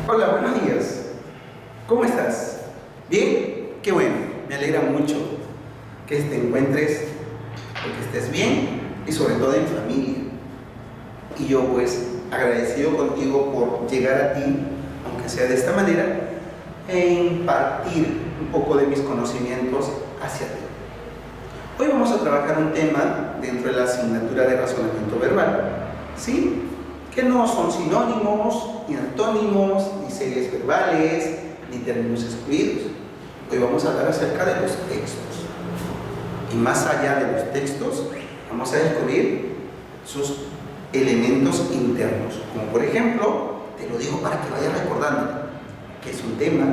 Hola, buenos días. ¿Cómo estás? ¿Bien? Qué bueno, me alegra mucho que te encuentres, que estés bien y sobre todo en familia. Y yo pues agradecido contigo por llegar a ti, aunque sea de esta manera, e impartir un poco de mis conocimientos hacia ti. Hoy vamos a trabajar un tema dentro de la asignatura de razonamiento verbal, ¿sí? Que no son sinónimos, ni antónimos, ni series verbales, ni términos excluidos. Hoy vamos a hablar acerca de los textos. Y más allá de los textos, vamos a descubrir sus elementos internos. Como por ejemplo, te lo digo para que vayas recordando, que es un tema,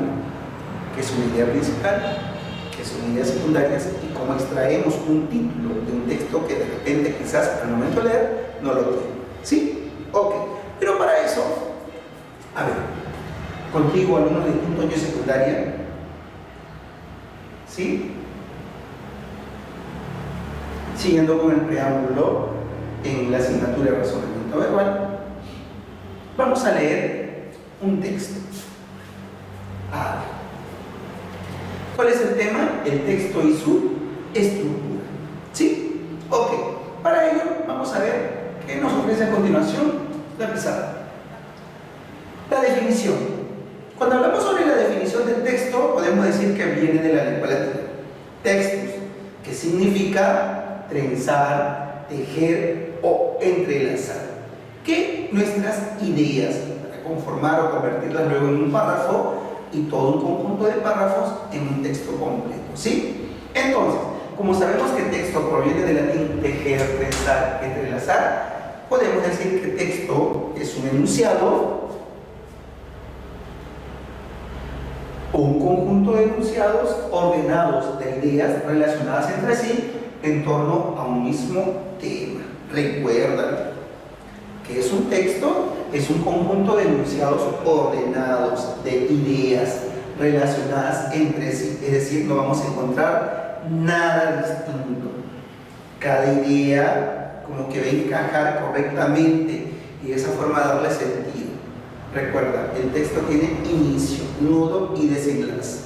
que es una idea principal, que son ideas secundarias y cómo extraemos un título de un texto que de repente quizás al momento de leer no lo tiene. ¿Sí? Ok, pero para eso, a ver, contigo alumnos de quinto año de secundaria, ¿sí? Siguiendo con el preámbulo en la asignatura de razonamiento verbal, vamos a leer un texto. ¿Cuál es el tema? El texto y su estructura. ¿Sí? Ok, para ello vamos a ver qué nos ofrece a continuación la pizarra. La definición. Cuando hablamos sobre la definición del texto, podemos decir que viene de la lengua latina. Textus, que significa trenzar, tejer o entrelazar. Que nuestras ideas, para conformar o convertirlas luego en un párrafo y todo un conjunto de párrafos en un texto completo. ¿Sí? Entonces, como sabemos que texto proviene del latín tejer, trenzar, entrelazar, podemos decir que texto es un enunciado o un conjunto de enunciados ordenados de ideas relacionadas entre sí en torno a un mismo tema. Recuerda que es un texto, es un conjunto de enunciados ordenados de ideas relacionadas entre sí, es decir, no vamos a encontrar nada distinto. Cada idea como que va a encajar correctamente y de esa forma darle sentido. Recuerda, el texto tiene inicio, nudo y desenlace.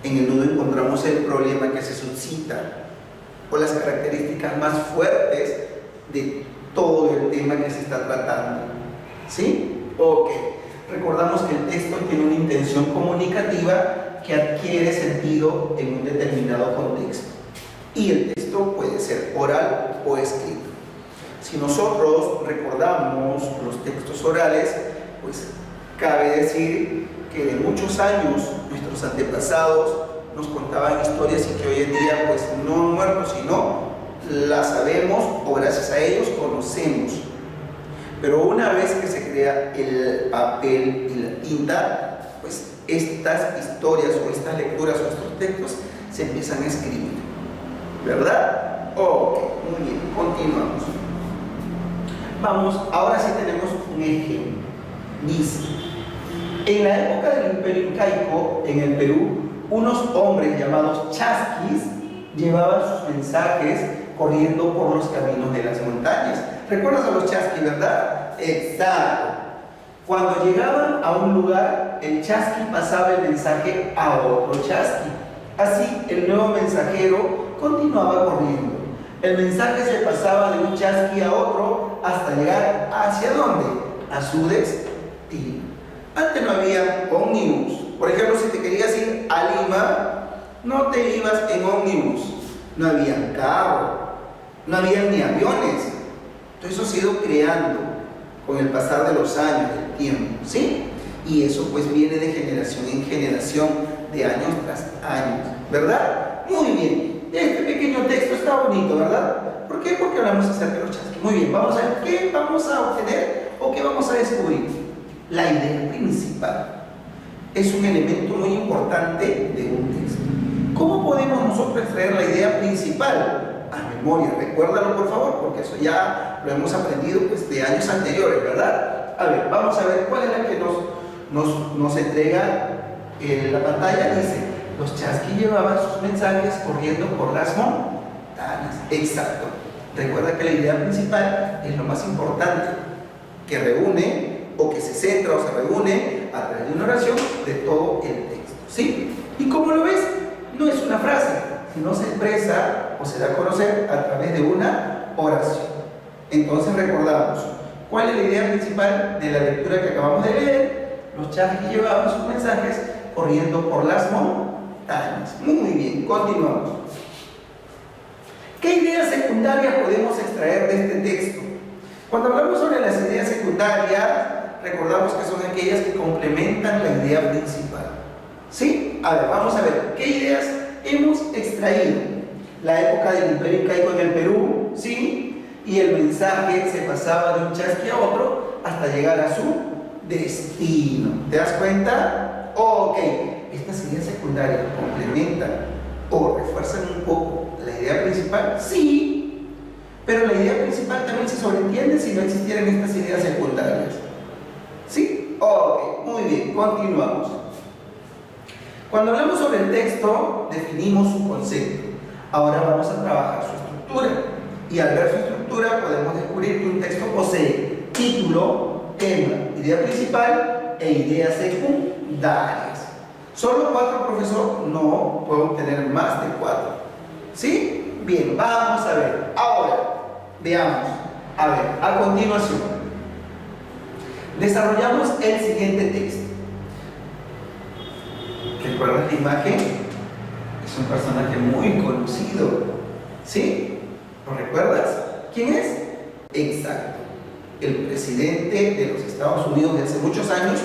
En el nudo encontramos el problema que se suscita o las características más fuertes de todo el tema que se está tratando. ¿Sí? Ok. Recordamos que el texto tiene una intención comunicativa que adquiere sentido en un determinado contexto. Y el texto puede ser oral o escrito. Si nosotros recordamos los textos orales, pues cabe decir que de muchos años nuestros antepasados nos contaban historias y que hoy en día pues no han muerto, sino las sabemos o gracias a ellos conocemos. Pero una vez que se crea el papel y la tinta, pues estas historias o estas lecturas o estos textos se empiezan a escribir. ¿Verdad? Ok, muy bien, continuamos. Vamos, ahora sí tenemos un ejemplo. Dice, en la época del Imperio Incaico, en el Perú, unos hombres llamados chasquis llevaban sus mensajes corriendo por los caminos de las montañas. ¿Recuerdas a los chasquis, verdad? Exacto. Cuando llegaban a un lugar, el chasqui pasaba el mensaje a otro chasqui. Así, el nuevo mensajero continuaba corriendo. El mensaje se pasaba de un chasqui a otro hasta llegar ¿hacia dónde? A su destino. Antes no había ómnibus. Por ejemplo, si te querías ir a Lima, no te ibas en ómnibus. No había carro, no había ni aviones. Todo eso se ha ido creando con el pasar de los años, del tiempo, ¿sí? Y eso pues viene de generación en generación, de años tras años, ¿verdad? Muy bien. Este pequeño texto está bonito, ¿verdad? ¿Por qué? Porque hablamos acerca de los chasquis. Muy bien, vamos a ver qué vamos a obtener o qué vamos a descubrir. La idea principal es un elemento muy importante de un texto. ¿Cómo podemos nosotros extraer la idea principal? A memoria, recuérdalo por favor, porque eso ya lo hemos aprendido pues, de años anteriores, ¿verdad? A ver, vamos a ver cuál es la que nos entrega la pantalla. Dice, los chasquis llevaban sus mensajes corriendo por las montañas. Exacto. Recuerda que la idea principal es lo más importante, que reúne o que se centra o se reúne a través de una oración de todo el texto, ¿sí? ¿Y cómo lo ves? No es una frase, sino se expresa o se da a conocer a través de una oración. Entonces recordamos, ¿cuál es la idea principal de la lectura que acabamos de leer? Los charros llevaban sus mensajes corriendo por las montañas. Muy bien, continuamos. ¿Qué ideas secundarias podemos extraer de este texto? Cuando hablamos sobre las ideas secundarias, recordamos que son aquellas que complementan la idea principal. ¿Sí? A ver, vamos a ver, ¿qué ideas hemos extraído? La época del Imperio Incaico en el Perú, ¿sí? Y el mensaje se pasaba de un chasqui a otro hasta llegar a su destino. ¿Te das cuenta? Ok, estas ideas secundarias complementan o refuerzan un poco la idea principal, sí, pero la idea principal también se sobreentiende si no existieran estas ideas secundarias. ¿Sí? Ok, muy bien, continuamos. Cuando hablamos sobre el texto, definimos su concepto. Ahora vamos a trabajar su estructura. Y al ver su estructura podemos descubrir que un texto posee título, tema, idea principal e ideas secundarias. Solo 4, profesor, no puedo tener más de 4. ¿Sí? Bien, vamos a ver. Ahora, veamos. A ver, a continuación, desarrollamos el siguiente texto. ¿Recuerdas la imagen? Es un personaje muy conocido. ¿Sí? ¿Lo recuerdas? ¿Quién es? Exacto. El presidente de los Estados Unidos de hace muchos años,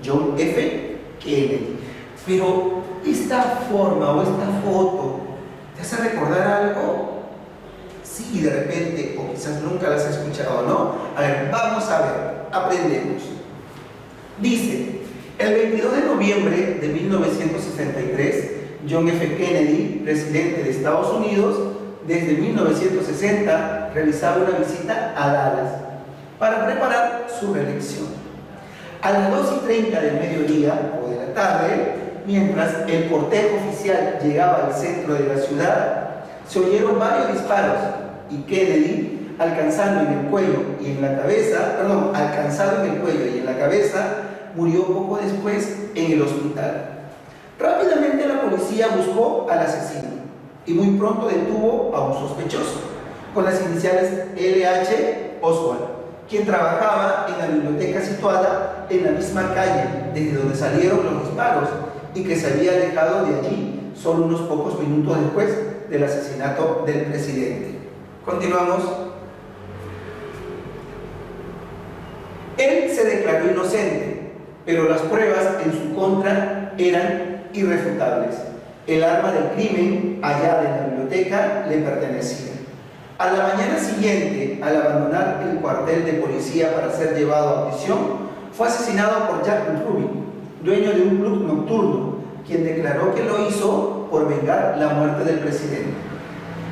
John F. Kennedy. Pero esta forma o esta foto, ¿te hace recordar algo? Sí, de repente, o quizás nunca las has escuchado, ¿no? A ver, vamos a ver, aprendemos. Dice, el 22 de noviembre de 1963, John F. Kennedy, presidente de Estados Unidos, desde 1960 realizaba una visita a Dallas para preparar su reelección. A las 2:30 del mediodía o de la tarde, mientras el cortejo oficial llegaba al centro de la ciudad, se oyeron varios disparos y Kennedy, alcanzado en el cuello y en la cabeza, murió poco después en el hospital. Rápidamente la policía buscó al asesino y muy pronto detuvo a un sospechoso, con las iniciales L.H. Oswald, quien trabajaba en la biblioteca situada en la misma calle desde donde salieron los disparos y que se había alejado de allí solo unos pocos minutos después del asesinato del presidente. Continuamos. Él se declaró inocente, pero las pruebas en su contra eran irrefutables. El arma del crimen hallada en la biblioteca le pertenecía. A la mañana siguiente, al abandonar el cuartel de policía para ser llevado a prisión, fue asesinado por Jack Ruby, dueño de un club nocturno, quien declaró que lo hizo por vengar la muerte del presidente.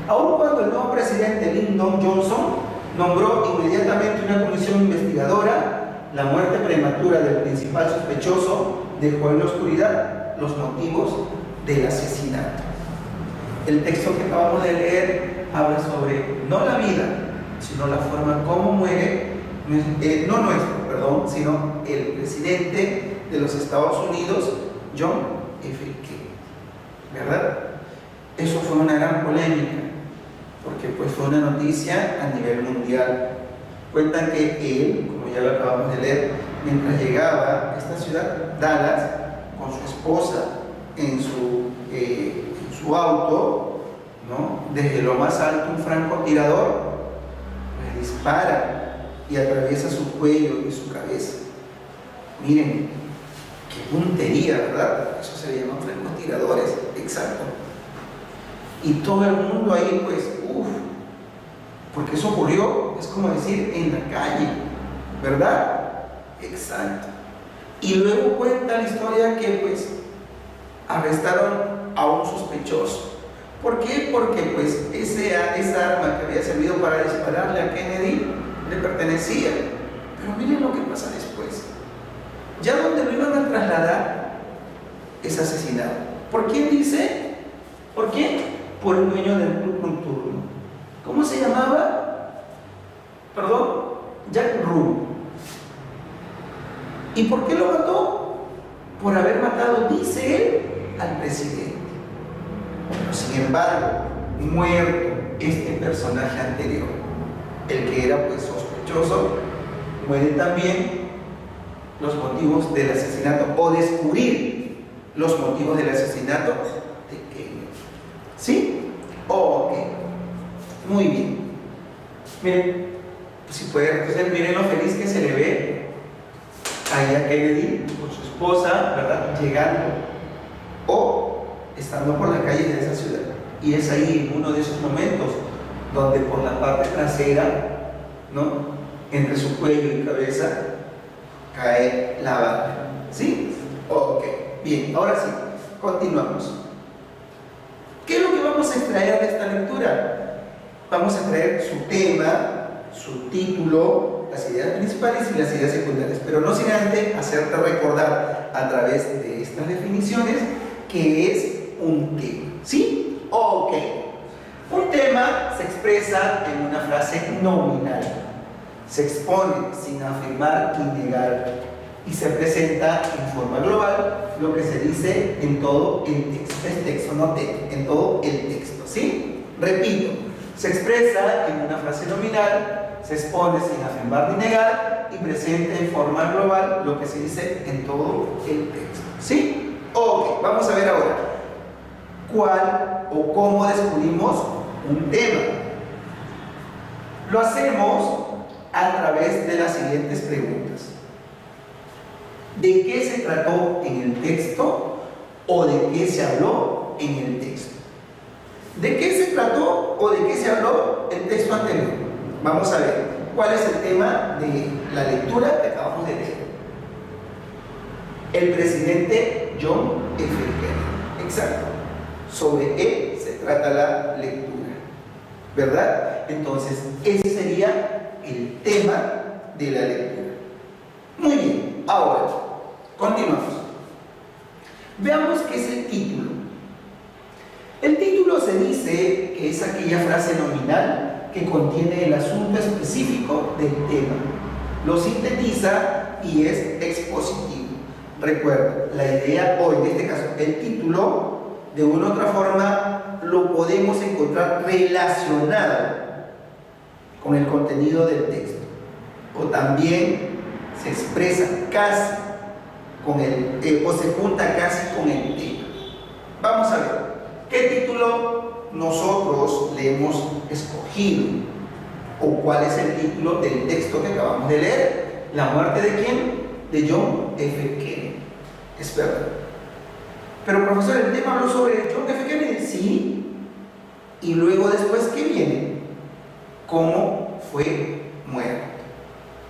Aun cuando el nuevo presidente Lyndon Johnson nombró inmediatamente una comisión investigadora, la muerte prematura del principal sospechoso dejó en la oscuridad los motivos del asesinato. El texto que acabamos de leer habla sobre no la vida, sino la forma como muere, sino el presidente de los Estados Unidos, John F. Kennedy, ¿verdad? Eso fue una gran polémica, porque pues fue una noticia a nivel mundial. Cuentan que él, como ya lo acabamos de leer, mientras llegaba a esta ciudad, Dallas, con su esposa en su auto, ¿no? Desde lo más alto un francotirador le dispara y atraviesa su cuello y su cabeza. Miren, qué puntería, ¿verdad? Eso se llaman francotiradores, exacto. Y todo el mundo ahí, pues, porque eso ocurrió, es como decir, en la calle, ¿verdad? Exacto. Y luego cuenta la historia que, pues, arrestaron a un sospechoso. ¿Por qué? Porque pues esa arma que había servido para dispararle a Kennedy le pertenecía. Pero miren lo que pasa después. Ya donde lo iban a trasladar es asesinado. ¿Por quién dice? ¿Por quién? Por el dueño del club nocturno. ¿Cómo se llamaba? Perdón, Jack Ruby. ¿Y por qué lo mató? por haber matado, dice él, al presidente. Pero sin embargo, muerto este personaje anterior, el que era pues sospechoso, muere también los motivos del asesinato, o descubrir los motivos del asesinato de Kennedy. ¿Sí? Ok. Muy bien. Miren, si puede reconocer, miren lo feliz que se le ve ahí a Kennedy con su esposa, ¿verdad? Llegando o estando por la calle de esa ciudad. Y es ahí uno de esos momentos donde por la parte trasera, ¿no?, entre su cuello y cabeza, cae la bala. ¿Sí? Ok. Bien, ahora sí, continuamos. ¿Qué es lo que vamos a extraer de esta lectura? Vamos a extraer su tema, su título, las ideas principales y las ideas secundarias, pero no sin antes hacerte recordar a través de estas definiciones que es un tema. ¿Sí? Ok. Un tema se expresa en una frase nominal, se expone sin afirmar y negar, y se presenta en forma global, lo que se dice en todo el texto. Es texto, no texto, en todo el texto. ¿Sí? Repito, se expresa en una frase nominal, se expone sin afirmar ni negar y presenta en forma global lo que se dice en todo el texto. ¿Sí? Ok, vamos a ver ahora cuál o cómo descubrimos un tema. Lo hacemos a través de las siguientes preguntas. ¿De qué se trató en el texto o de qué se habló en el texto? ¿De qué se trató o de qué se habló el texto anterior? Vamos a ver cuál es el tema de la lectura que acabamos de leer. El presidente John F. Kennedy. Exacto. Sobre él se trata la lectura, ¿verdad? Entonces, ese sería el tema de la lectura. Muy bien, ahora continuamos. Veamos qué es el título. El título se dice que es aquella frase nominal que contiene el asunto específico del tema, lo sintetiza y es expositivo. Recuerda, la idea, o en este caso el título, de una u otra forma lo podemos encontrar relacionado con el contenido del texto, o también se expresa casi con el, o se junta casi con el tema. Vamos a ver qué título nosotros le hemos escogido, o cuál es el título del texto que acabamos de leer. ¿La muerte de quién? De John F. Kennedy. Es verdad. Pero profesor, ¿el tema habló sobre John F. Kennedy? Sí. Y luego después, ¿qué viene? ¿Cómo fue muerto?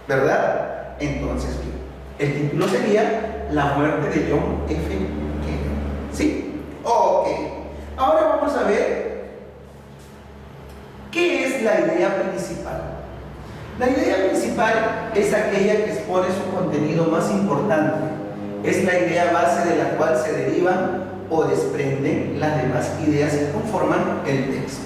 ¿Verdad? Entonces, el título sería La muerte de John F. Kennedy. ¿Sí? Ok. Ahora vamos a ver qué es la idea principal. La idea principal es aquella que expone su contenido más importante. Es la idea base de la cual se derivan o desprenden las demás ideas que conforman el texto.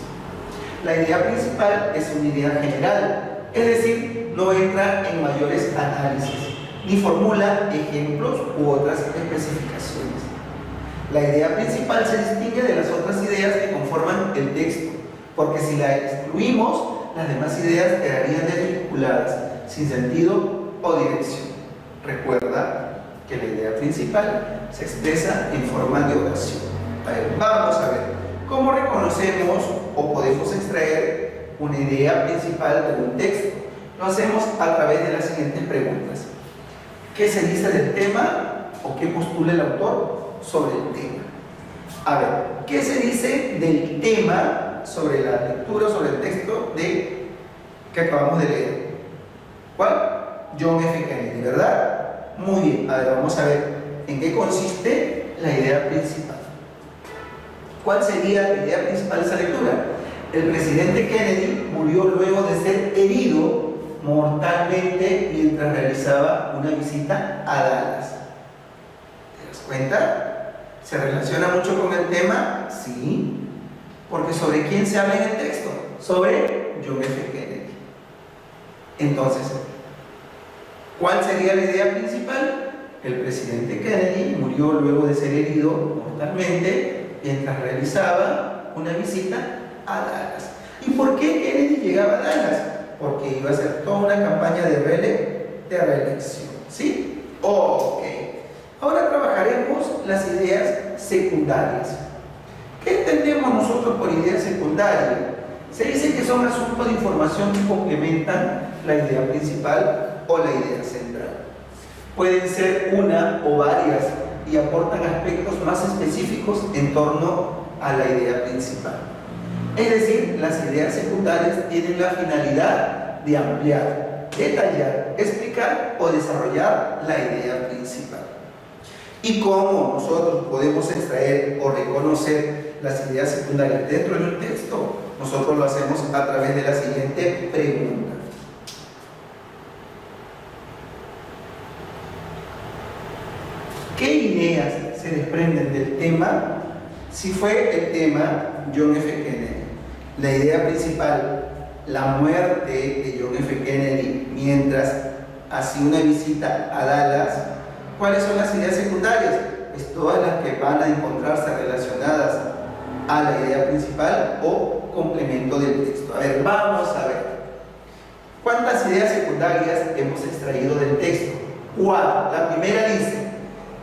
La idea principal es una idea general, es decir, no entra en mayores análisis, ni formula ejemplos u otras especificaciones. La idea principal se distingue de las otras ideas que conforman el texto, porque si la excluimos, las demás ideas quedarían desvinculadas, sin sentido o dirección. Recuerda que la idea principal se expresa en forma de oración. Vamos a ver cómo reconocemos o podemos extraer una idea principal de un texto. Lo hacemos a través de las siguientes preguntas. ¿Qué se dice del tema o qué postula el autor sobre el tema? A ver, ¿qué se dice del tema sobre la lectura, sobre el texto que acabamos de leer? ¿Cuál? John F. Kennedy, ¿verdad? Muy bien, a ver, vamos a ver en qué consiste la idea principal. ¿Cuál sería la idea principal de esa lectura? El presidente Kennedy murió luego de ser herido mortalmente mientras realizaba una visita a Dallas. ¿Te das cuenta? ¿Se relaciona mucho con el tema? Sí, porque ¿sobre quién se habla en el texto? Sobre John F. Kennedy. Entonces, ¿cuál sería la idea principal? El presidente Kennedy murió luego de ser herido mortalmente mientras realizaba una visita a Dallas. ¿Y por qué Kennedy llegaba a Dallas? Porque iba a hacer toda una campaña de reelección. ¿Sí? Ok. Ahora trabajaremos las ideas secundarias. ¿Qué entendemos nosotros por idea secundaria? Se dice que son asuntos de información que complementan la idea principal o la idea central. Pueden ser una o varias y aportan aspectos más específicos en torno a la idea principal. Es decir, las ideas secundarias tienen la finalidad de ampliar, detallar, explicar o desarrollar la idea principal. ¿Y cómo nosotros podemos extraer o reconocer las ideas secundarias dentro de un texto? Nosotros lo hacemos a través de la siguiente pregunta. ¿Qué ideas se desprenden del tema? Si fue el tema John F. Kennedy, la idea principal, la muerte de John F. Kennedy mientras hacía una visita a Dallas, ¿cuáles son las ideas secundarias? Pues todas las que van a encontrarse relacionadas a la idea principal o complemento del texto. A ver, vamos a ver. ¿Cuántas ideas secundarias hemos extraído del texto? 4. La primera dice: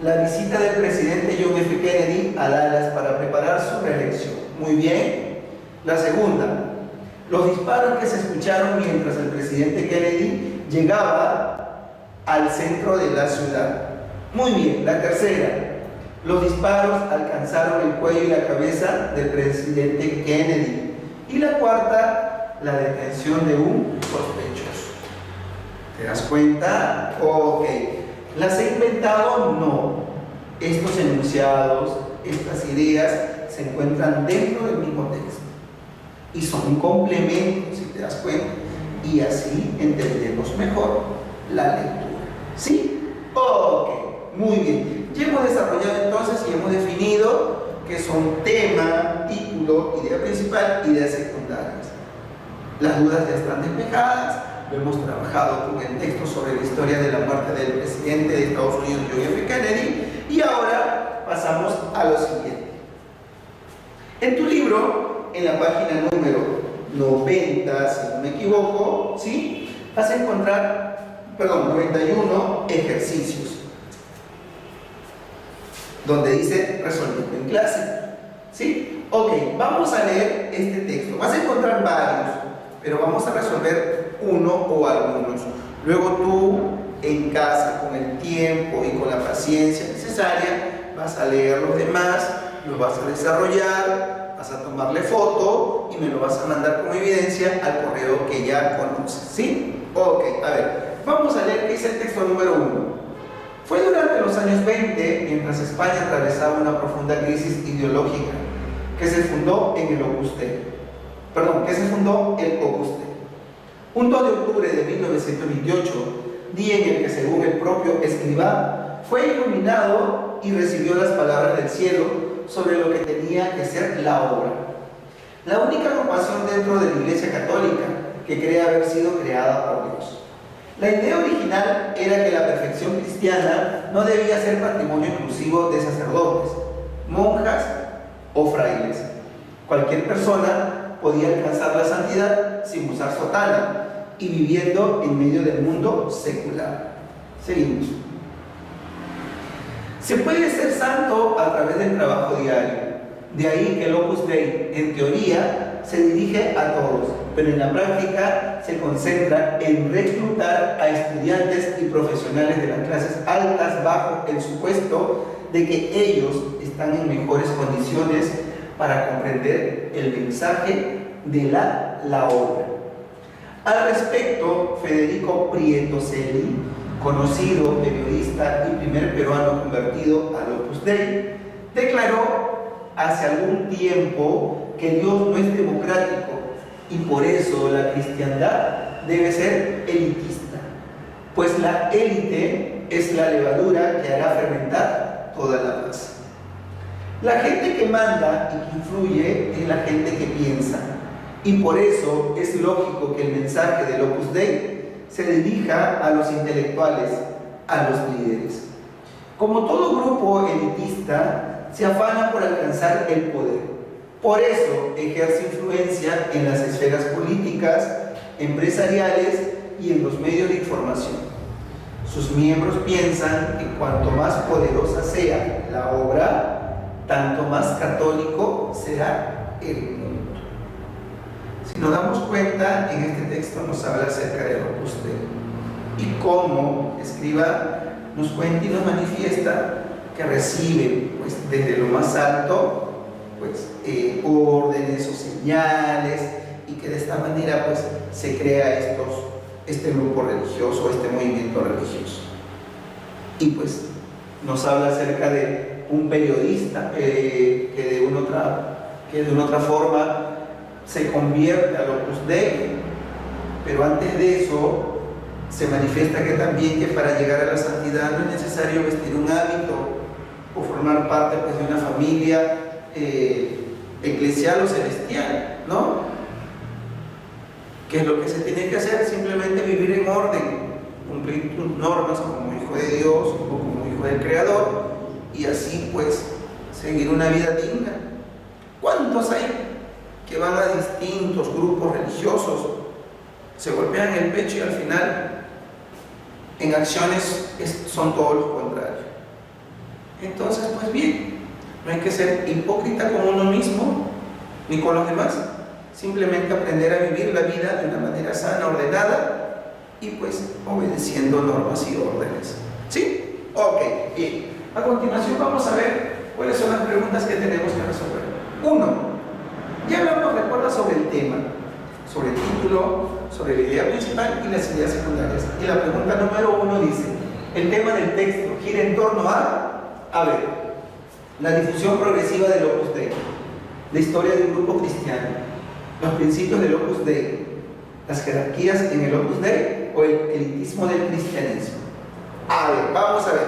la visita del presidente John F. Kennedy a Dallas para preparar su reelección. Muy bien. La segunda: los disparos que se escucharon mientras el presidente Kennedy llegaba al centro de la ciudad. Muy bien. La tercera: los disparos alcanzaron el cuello y la cabeza del presidente Kennedy. Y la cuarta: la detención de un sospechoso. ¿Te das cuenta? Ok. ¿Las he inventado? No. Estos enunciados, estas ideas se encuentran dentro del mismo texto y son un complemento, si te das cuenta, y así entendemos mejor la lectura. ¿Sí? Ok, muy bien. Ya hemos desarrollado entonces y hemos definido que son tema, título, idea principal, ideas secundarias. Las dudas ya están despejadas. Lo hemos trabajado con el texto sobre la historia de la muerte del presidente de Estados Unidos, John F. Kennedy, y ahora pasamos a lo siguiente. En tu libro, en la página número 90, si no me equivoco, ¿sí? Vas a encontrar, 91 ejercicios, donde dice resolviendo en clase, ¿sí? Ok, vamos a leer este texto. Vas a encontrar varios, pero vamos a resolver uno o algunos. Luego tú en casa, con el tiempo y con la paciencia necesaria, vas a leer los demás, los vas a desarrollar, vas a tomarle foto y me lo vas a mandar como evidencia al correo que ya conoces. ¿Sí? Ok, a ver, vamos a leer qué dice el texto número 1. Fue durante los años 20, mientras España atravesaba una profunda crisis ideológica, que se fundó el Opus Dei. Un 2 de octubre de 1928, día en el que, según el propio escribá, fue iluminado y recibió las palabras del cielo sobre lo que tenía que ser la obra. La única agrupación dentro de la Iglesia Católica que cree haber sido creada por Dios. La idea original era que la perfección cristiana no debía ser patrimonio exclusivo de sacerdotes, monjas o frailes. Cualquier persona podía alcanzar la santidad sin usar sotana y viviendo en medio del mundo secular. Seguimos. Se puede ser santo a través del trabajo diario. De ahí que el Opus Dei, en teoría, se dirige a todos, pero en la práctica se concentra en reclutar a estudiantes y profesionales de las clases altas bajo el supuesto de que ellos están en mejores condiciones para comprender el mensaje de la obra. Al respecto, Federico Prieto Celi, conocido periodista y primer peruano convertido al Opus Dei, declaró hace algún tiempo que Dios no es democrático y por eso la cristiandad debe ser elitista, pues la élite es la levadura que hará fermentar toda la masa. La gente que manda y que influye es la gente que piensa, y por eso es lógico que el mensaje del Opus Dei se dirija a los intelectuales, a los líderes. Como todo grupo elitista, se afana por alcanzar el poder. Por eso ejerce influencia en las esferas políticas, empresariales y en los medios de información. Sus miembros piensan que cuanto más poderosa sea la obra, tanto más católico será el mundo. Si nos damos cuenta, en este texto nos habla acerca del Opus Dei y cómo escriba nos cuenta y nos manifiesta que recibe pues, desde lo más alto pues, órdenes o señales, y que de esta manera pues, se crea este grupo religioso, este movimiento religioso. Y pues nos habla acerca de un periodista que de una otra forma se convierte al Opus Dei, pero antes de eso se manifiesta que también que para llegar a la santidad no es necesario vestir un hábito o formar parte pues, de una familia eclesial o celestial, ¿no? ¿Qué es lo que se tiene que hacer? Simplemente vivir en orden, cumplir tus normas como hijo de Dios o como hijo del Creador, y así pues seguir una vida digna. ¿Cuántos hay que van a distintos grupos religiosos, se golpean el pecho y al final en acciones son todo lo contrario? Entonces, pues bien, no hay que ser hipócrita con uno mismo ni con los demás, simplemente aprender a vivir la vida de una manera sana, ordenada y pues obedeciendo normas y órdenes. ¿Sí? Ok, bien. A continuación vamos a ver cuáles son las preguntas que tenemos que resolver. 1. Ya hablamos, recuerda, sobre el tema, sobre el título, sobre la idea principal y las ideas secundarias. Y la pregunta número 1 dice, el tema del texto gira en torno a ver, la difusión progresiva del Opus Dei, la historia de un grupo cristiano, los principios del Opus Dei, las jerarquías en el Opus Dei o el elitismo del cristianismo. A ver, vamos a ver,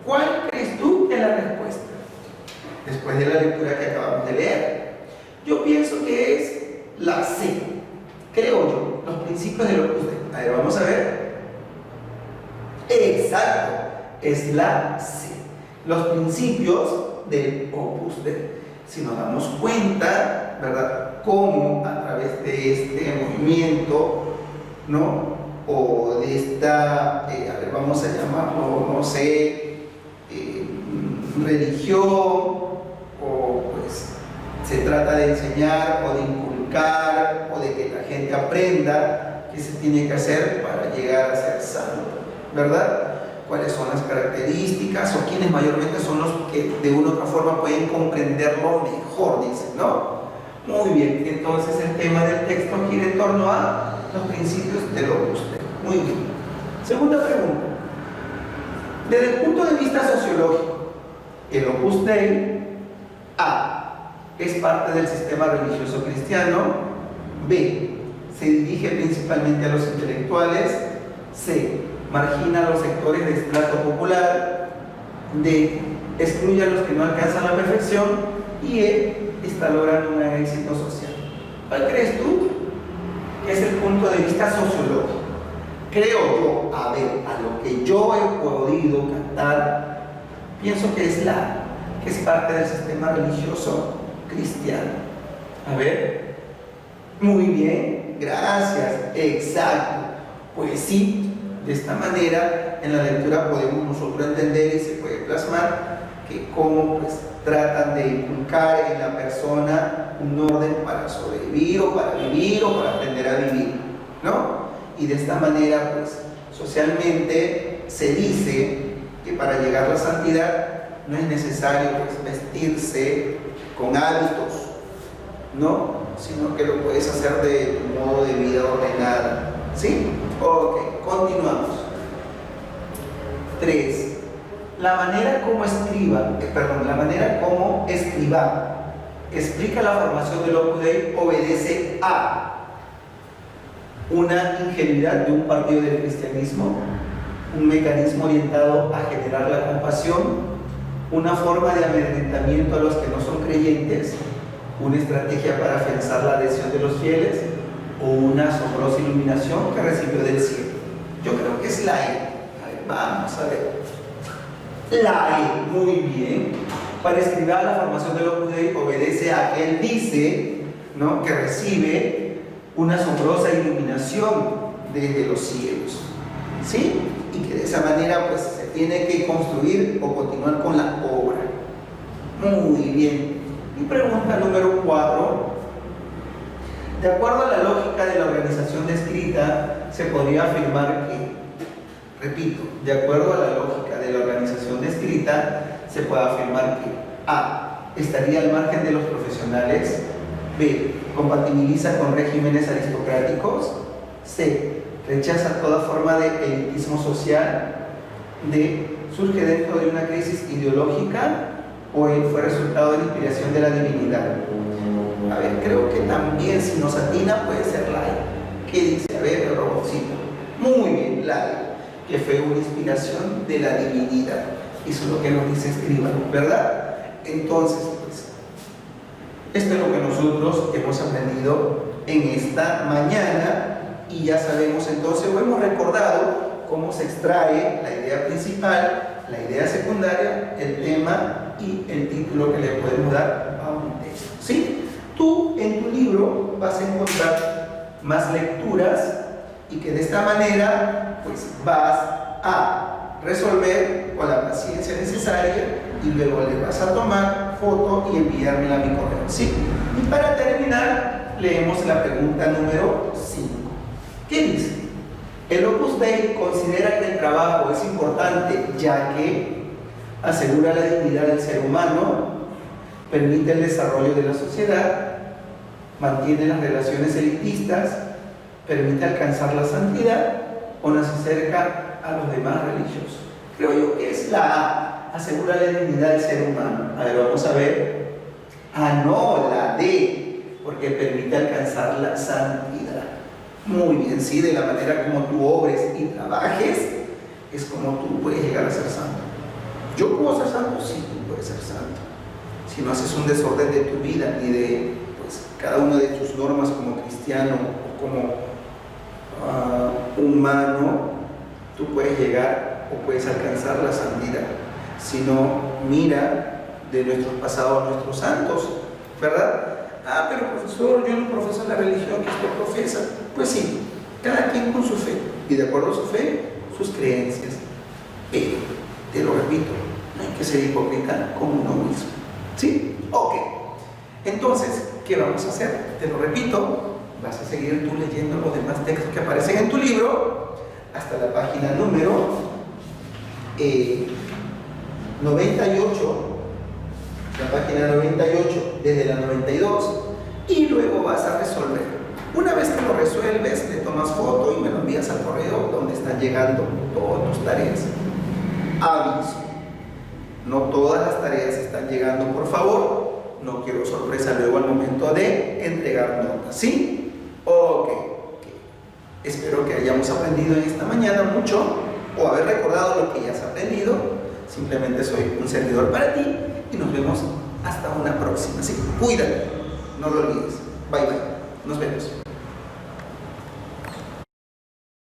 ¿cuál crees tú es la respuesta? Después de la lectura que acabamos de leer, yo pienso que es la C, creo yo, los principios del Opus Dei. A ver, vamos a ver. Exacto, es la C, los principios del Opus Dei. Si nos damos cuenta, ¿verdad?, cómo a través de este movimiento, ¿no?, o de esta, a ver, vamos a llamarlo, no sé, religión, o pues se trata de enseñar o de inculcar o de que la gente aprenda qué se tiene que hacer para llegar a ser santo, ¿verdad? Cuáles son las características o quiénes mayormente son los que de una u otra forma pueden comprenderlo mejor, dicen, ¿no? Muy bien, entonces el tema del texto gira en torno a los principios del Opus Dei. Muy bien. Segunda pregunta. Desde el punto de vista sociológico, el Opus Dei, A, es parte del sistema religioso cristiano. B, se dirige principalmente a los intelectuales. C, margina a los sectores de estrato popular. D, excluye a los que no alcanzan la perfección. Y E, está logrando un gran éxito social. ¿Cuál crees tú que es el punto de vista sociológico? Creo yo, a ver, a lo que yo he podido captar, pienso que es que es parte del sistema religioso cristiano. A ver, muy bien, gracias, exacto. Pues sí, de esta manera en la lectura podemos nosotros entender y se puede plasmar que cómo pues tratan de inculcar en la persona un orden para sobrevivir o para vivir o para aprender a vivir, ¿no? Y de esta manera pues socialmente se dice que para llegar a la santidad no es necesario pues vestirse con hábitos, ¿no?, sino que lo puedes hacer de un modo de vida ordenada. ¿Sí? Ok, continuamos. 3. La manera como escriba explica la formación del Opus Dei obedece a una ingenuidad de un partido del cristianismo, un mecanismo orientado a generar la compasión, una forma de amedrentamiento a los que no son creyentes, una estrategia para afianzar la adhesión de los fieles o una asombrosa iluminación que recibió del cielo. Yo creo que es la E. A ver, vamos a ver. La E, muy bien. Para escribir la formación de los judíos obedece a que él dice, ¿no?, que recibe una asombrosa iluminación desde los cielos, ¿sí? Y que de esa manera pues se tiene que construir o continuar con la obra. Muy bien. Y pregunta número 4. De acuerdo a la lógica de la organización descrita, se podría afirmar que, repito, de acuerdo a la lógica de la organización descrita, se puede afirmar que A. Estaría al margen de los profesionales. B. Compatibiliza con regímenes aristocráticos. C. Rechaza toda forma de elitismo social. D. Surge dentro de una crisis ideológica. O E. Fue resultado de la inspiración de la divinidad. A ver, creo que también si nos atina puede ser la E. ¿Qué dice? A ver, el robotcito. Muy bien, la E. Que fue una inspiración de la divinidad. Eso es lo que nos dice Escribano, ¿verdad? Entonces, pues, esto es lo que nosotros hemos aprendido en esta mañana y ya sabemos entonces, o hemos recordado cómo se extrae la idea principal, la idea secundaria, el tema y el título que le podemos dar a un texto, ¿sí? Tú en tu libro vas a encontrar más lecturas y que de esta manera pues vas a resolver con la paciencia necesaria y luego le vas a tomar foto y enviármela a mi correo, ¿sí? Y para terminar, leemos la pregunta número 5. ¿Qué dice? El Opus Dei considera que el trabajo es importante ya que asegura la dignidad del ser humano, permite el desarrollo de la sociedad, mantiene las relaciones elitistas, permite alcanzar la santidad o nos acerca a los demás religiosos. Creo yo que es la A, asegura la dignidad del ser humano. A ver, vamos a ver. Ah, no, la D, porque permite alcanzar la santidad. Muy bien, sí, de la manera como tú obres y trabajes, es como tú puedes llegar a ser santo. ¿Yo puedo ser santo? Sí, tú puedes ser santo. Si no haces un desorden de tu vida ni de pues, cada una de tus normas como cristiano o como humano, tú puedes llegar o puedes alcanzar la santidad. Si no, mira de nuestros pasados, nuestros santos, ¿verdad? Ah, pero profesor, yo no profeso la religión que usted profesa. Pues sí, cada quien con su fe y de acuerdo a su fe, sus creencias. Pero, te lo repito, no hay que ser hipócrita con uno mismo. ¿Sí? Ok. Entonces, ¿qué vamos a hacer? Te lo repito, vas a seguir tú leyendo los demás textos que aparecen en tu libro hasta la página número 98, la página 98 desde la 92 y luego vas a resolver. Una vez que lo resuelves, le tomas foto y me lo envías al correo donde están llegando todas tus tareas. Aviso, no todas las tareas están llegando, por favor. No quiero sorpresa luego al momento de entregar notas, ¿sí? Ok. Espero que hayamos aprendido en esta mañana mucho o haber recordado lo que ya has aprendido. Simplemente soy un servidor para ti y nos vemos hasta una próxima. Sí, cuídate, no lo olvides. Bye bye, nos vemos.